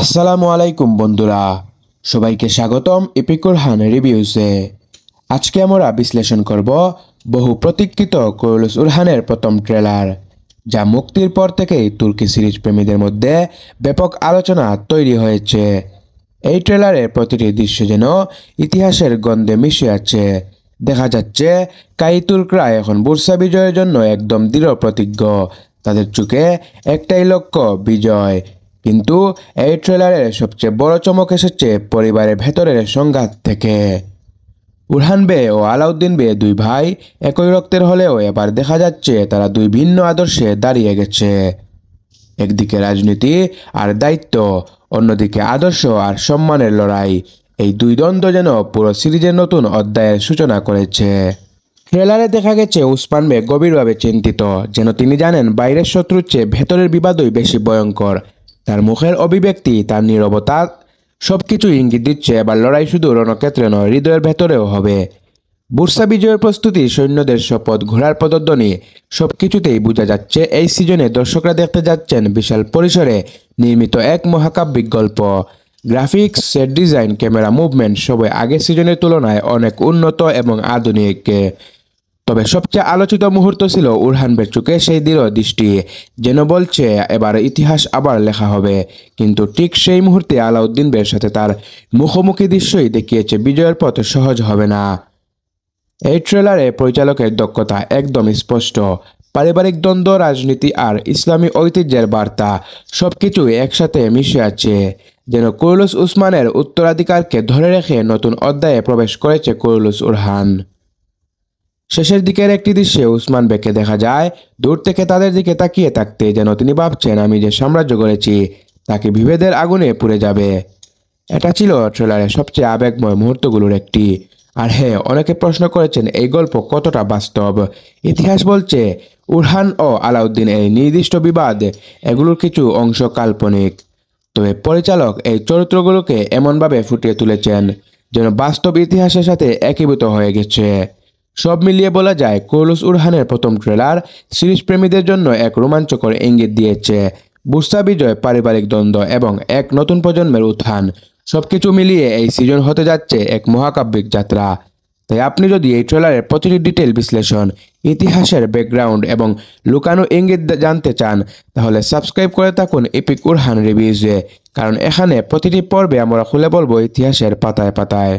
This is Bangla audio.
আসসালামু আলাইকুম বন্ধুরা, সবাইকে স্বাগতম এপিক উরহান রিভিউসে। আজকে আমরা বিশ্লেষণ করব বহু প্রতীক্ষিত কুরুলুস উরহানের প্রথম ট্রেলার, যা মুক্তির পর থেকেই তুর্কি সিরিজ প্রেমীদের মধ্যে ব্যাপক আলোচনা তৈরি হয়েছে। এই ট্রেলারের প্রতিটি দৃশ্য যেন ইতিহাসের গন্ধে মিশে আছে। দেখা যাচ্ছে কাই তুর্করা এখন বুরসা বিজয়ের জন্য একদম দৃঢ় প্রতিজ্ঞ। তাদের চোখে একটাই লক্ষ্য, বিজয়। কিন্তু এই ট্রেলারের সবচেয়ে বড় চমক এসেছে পরিবারের ভেতরের সংঘাত থেকে। উরহান বে ও আলাউদ্দিন বে দুই ভাই একই রক্তের হলেও এবার দেখা যাচ্ছে তারা দুই ভিন্ন আদর্শে দাঁড়িয়ে গেছে। একদিকে রাজনীতি আর দায়িত্ব, অন্যদিকে আদর্শ আর সম্মানের লড়াই। এই দুই দ্বন্দ্ব যেন পুরো সিরিজের নতুন অধ্যায়ের সূচনা করেছে। ট্রেলারে দেখা গেছে উসমান বে গভীরভাবে চিন্তিত, যেন তিনি জানেন বাইরের শত্রুর চেয়ে ভেতরের বিবাদই বেশি ভয়ঙ্কর। তার মুখের অভিব্যক্তি, তার নীরবতা সবকিছু ইঙ্গিত দিচ্ছে এবার লড়াই শুধু রণক্ষেত্রে নয়, হৃদয়ের ভেতরেও হবে। বুরসা বিজয়ের প্রস্তুতি, সৈন্যদের শপথ, ঘোড়ার পদধ্বনি সবকিছুতেই বোঝা যাচ্ছে এই সিজনে দর্শকরা দেখতে যাচ্ছেন বিশাল পরিসরে নির্মিত এক মহাকাব্যিক গল্প। Graphics, set design, camera movement সবই আগের সিজনের তুলনায় অনেক উন্নত এবং আধুনিক। তবে সবচেয়ে আলোচিত মুহূর্ত ছিল উরহান বের চোখে সেই দৃঢ় দৃষ্টি, যেন বলছে এবার ইতিহাস আবার লেখা হবে। কিন্তু ঠিক সেই মুহূর্তে আলাউদ্দিন বের সাথে তার মুখোমুখি দৃশ্যই দেখিয়েছে বিজয়ের পথ সহজ হবে না। এই ট্রেলারে পরিচালকের দক্ষতা একদম স্পষ্ট। পারিবারিক দ্বন্দ্ব, রাজনীতি আর ইসলামী ঐতিহ্যের বার্তা সবকিছু একসাথে মিশে আছে। যেন কুরুলুস উসমানের উত্তরাধিকারকে ধরে রেখে নতুন অধ্যায়ে প্রবেশ করেছে কুরুলুস উরহান। শেষের দিকের একটি দৃশ্যে উসমান বেকে দেখা যায় দূর থেকে তাদের দিকে তাকিয়ে থাকতে, যেন তিনি ভাবছেন আমি যে সাম্রাজ্য গড়েছি তাকে বিভেদের আগুনে পুড়ে যাবে। এটা ছিল ট্রেলারের সবচেয়ে আবেগময় মুহূর্তগুলোর একটি। আর হ্যাঁ, অনেকে প্রশ্ন করেছেন এই গল্প কতটা বাস্তব। ইতিহাস বলছে উরহান ও আলাউদ্দিন এই নির্দিষ্ট বিবাদ, এগুলোর কিছু অংশ কাল্পনিক। তবে পরিচালক এই চরিত্রগুলোকে এমনভাবে ফুটিয়ে তুলেছেন যেন বাস্তব ইতিহাসের সাথে একীভূত হয়ে গেছে। সব মিলিয়ে বলা যায় কুরুলুস উরহানের প্রথম ট্রেলার সিরিজ প্রেমীদের জন্য এক রোমাঞ্চকর ইঙ্গিত দিয়েছে। বুরসা বিজয়, পারিবারিক দ্বন্দ্ব এবং এক নতুন প্রজন্মের উত্থান সবকিছু মিলিয়ে এই সিজন হতে যাচ্ছে এক মহাকাব্যিক যাত্রা। তাই আপনি যদি এই ট্রেলারের প্রতিটি ডিটেল বিশ্লেষণ, ইতিহাসের ব্যাকগ্রাউন্ড এবং লুকানো ইঙ্গিত জানতে চান, তাহলে সাবস্ক্রাইব করে থাকুন এপিক উরহান রিভিউজে, কারণ এখানে প্রতিটি পর্বে আমরা খুলে বলবো ইতিহাসের পাতায় পাতায়।